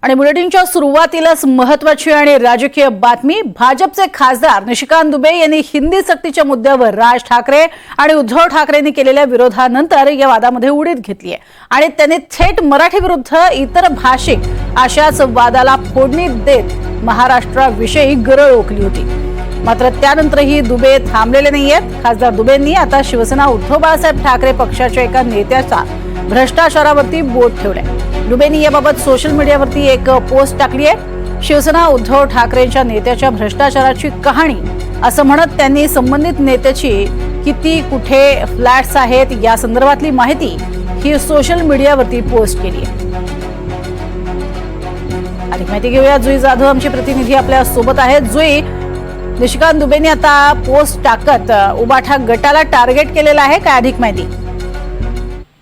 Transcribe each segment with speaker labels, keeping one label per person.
Speaker 1: आणि बुलेटिनच्या सुरुवातीलाच महत्त्वाची आणि राजकीय बातमी। भाजपचे खासदार निशिकांत दुबे यांनी हिंदी सक्तीच्या मुद्द्यावर राज ठाकरे आणि उद्धव ठाकरेंनी केलेल्या विरोधानंतर या वादामध्ये उडीत घेतली आहे आणि त्यांनी थेट मराठी विरुद्ध इतर भाषिक अशाच वादाला फोडणी देत महाराष्ट्राविषयी गरळ ओकली होती। मात्र त्यानंतरही दुबे थांबलेले नाहीयेत। खासदार दुबेंनी आता शिवसेना उद्धव बाळासाहेब ठाकरे पक्षाच्या एका नेत्याचा भ्रष्टाचारावरती बोट ठेवलंय। दुबेंनी याबाबत सोशल मीडियावरती एक पोस्ट टाकली आहे। शिवसेना उद्धव ठाकरेंच्या नेत्याच्या भ्रष्टाचाराची कहाणी असं म्हणत त्यांनी संबंधित नेत्याची किती कुठे फ्लॅट्स आहेत या संदर्भातली माहिती ही सोशल मीडियावरती पोस्ट केली आहे। अधिक माहिती घेऊया, जुई जाधव आमची प्रतिनिधी आपल्या सोबत आहेत। जुई, निशिकांत दुबेंनी आता पोस्ट टाकत उबाठा गटाला टार्गेट केलेला आहे, काय अधिक माहिती?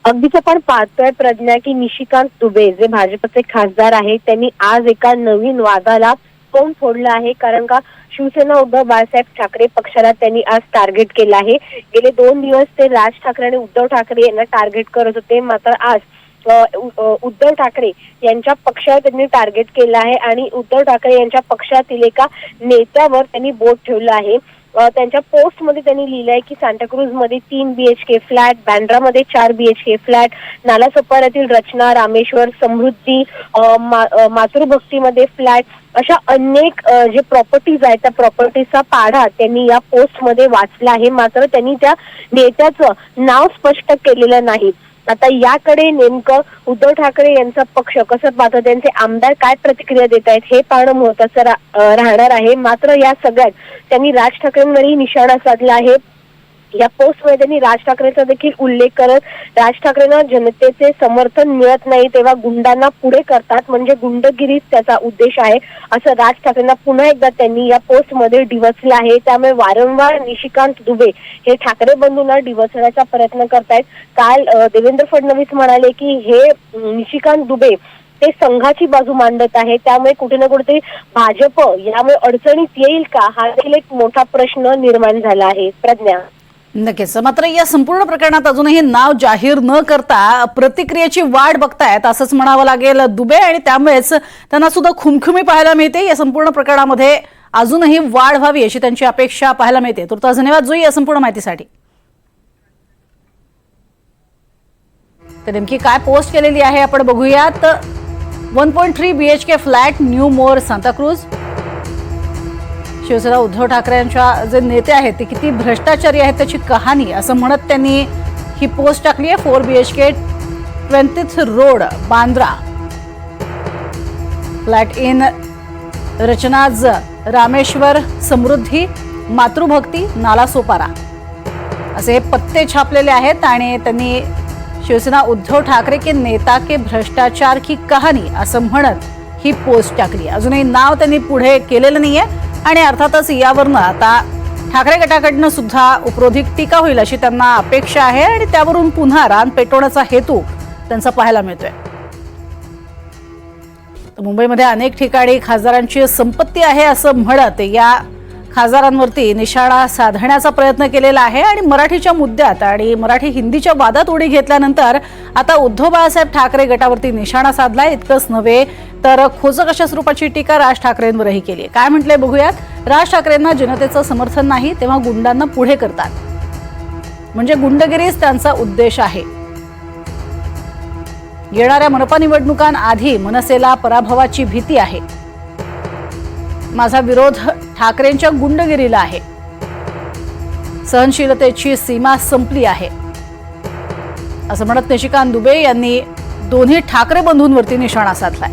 Speaker 2: अगदीच आपण पाहतोय प्रज्ञा की निशिकांत दुबे जे भाजपचे खासदार आहेत त्यांनी आज एका नवीन वादाला तोंड फोडलं आहे। कारण का शिवसेना उद्धव बाळासाहेब ठाकरे पक्षाला त्यांनी आज टार्गेट केलं आहे। गेले 2 दिवस ते राज ठाकरे आणि उद्धव ठाकरे यांना टार्गेट करत होते, मात्र आज उद्धव ठाकरे यांच्या पक्षाला त्यांनी टार्गेट केलं आहे आणि उद्धव ठाकरे यांच्या पक्षातील एका नेत्यावर त्यांनी बोट ठेवलं आहे। त्यांच्या पोस्ट मध्ये त्यांनी लिहिलंय की सांताक्रूज मध्ये 3 BHK फ्लॅट, बँड्रामध्ये 4 BHK फ्लॅट, नालासोपाऱ्यातील रचना, रामेश्वर, समृद्धी, मातृभक्तीमध्ये फ्लॅट अशा अनेक जे प्रॉपर्टीज आहेत त्या प्रॉपर्टीचा पाढा त्यांनी या पोस्ट मध्ये वाचला आहे। मात्र त्यांनी त्या नेत्याचं नाव स्पष्ट केलेलं नाही। आता याकडे नेमकं उद्धव ठाकरे यांचा पक्ष कसं पाहतो, त्यांचे आमदार काय प्रतिक्रिया देत आहेत हे पाहणं महत्त्वाचं राहणार आहे। मात्र या सगळ्यात त्यांनी राज ठाकरेंवरही निशाणा साधला आहे। या पोस्टमध्ये त्यांनी राज ठाकरेंचा देखील उल्लेख करत राज ठाकरेंना जनतेचे समर्थन मिळत नाही तेव्हा गुंडांना पुढे करतात, म्हणजे गुंडगिरीच त्याचा उद्देश आहे असं राज ठाकरेंना पुन्हा एकदा त्यांनी या पोस्टमध्ये डिवचलं आहे। त्यामुळे वारंवार निशिकांत दुबे हे ठाकरे बंधूंना डिवचण्याचा प्रयत्न करतायत। काल देवेंद्र फडणवीस म्हणाले की हे निशिकांत दुबे ते संघाची बाजू मांडत आहे, त्यामुळे कुठे ना कुठेतरी भाजप यामुळे अडचणीत येईल का हा देखील एक मोठा प्रश्न निर्माण झाला आहे। प्रज्ञा,
Speaker 1: नक्कीच। मात्र या संपूर्ण प्रकरणात अजूनही नाव जाहीर न करता प्रतिक्रियेची वाट बघतायत असंच म्हणावं लागेल दुबे, आणि त्यामुळेच त्यांना सुद्धा खुमखुमी पाहायला मिळते। या संपूर्ण प्रकरणामध्ये अजूनही वाढ व्हावी अशी त्यांची अपेक्षा पाहायला मिळते। तुर्तास धन्यवाद जुई या संपूर्ण माहितीसाठी। तर नेमकी काय पोस्ट केलेली आहे आपण बघूयात। 1.3 BHK फ्लॅट, न्यू मोर, सांताक्रूज। शिवसेना उद्धव ठाकरेंच्या जे नेते आहेत ते किती भ्रष्टाचारी आहेत त्याची कहाणी असं म्हणत त्यांनी ही पोस्ट टाकली आहे। 4 BHK 20th road, Bandra, flat in रचनाज, रामेश्वर, समृद्धी, मातृभक्ती, नालासोपारा असे हे पत्ते छापलेले आहेत आणि त्यांनी शिवसेना उद्धव ठाकरे के नेता के भ्रष्टाचार की कहाणी असं म्हणत ही पोस्ट टाकली। अजूनही नाव त्यांनी पुढे केलेलं नाहीये आणि अर्थातच यावरनं आता ठाकरे गटाकडनं सुद्धा उपरोधिक टीका होईल अशी त्यांना अपेक्षा आहे आणि त्यावरून पुन्हा रान पेटवण्याचा हेतू त्यांचा पाहायला मिळतोय। मुंबईमध्ये अनेक ठिकाणी खासदारांची संपत्ती आहे असं म्हणत या खासदारांवरती निशाणा साधण्याचा प्रयत्न केलेला आहे आणि मराठीच्या मुद्द्यात आणि मराठी हिंदीच्या वादात उडी घेतल्यानंतर आता उद्धव बाळासाहेब ठाकरे गटावरती निशाणा साधलाय। इतकंच नव्हे तर खोचक अशा स्वरूपाची टीका राज ठाकरेंवरही केली आहे। काय म्हटलंय बघूयात। राज ठाकरेंना जनतेचं समर्थन नाही तेव्हा गुंडांना पुढे करतात, म्हणजे गुंडगिरीच त्यांचा उद्देश आहे। येणाऱ्या मनपा निवडणुकांआधी मनसेला पराभवाची भीती आहे। माझा विरोध ठाकरेंच्या गुंडगिरीला आहे। सहनशीलतेची सीमा संपली आहे असं म्हणत निशिकांत दुबे यांनी दोन्ही ठाकरे बंधूंवरती निशाणा साधलाय।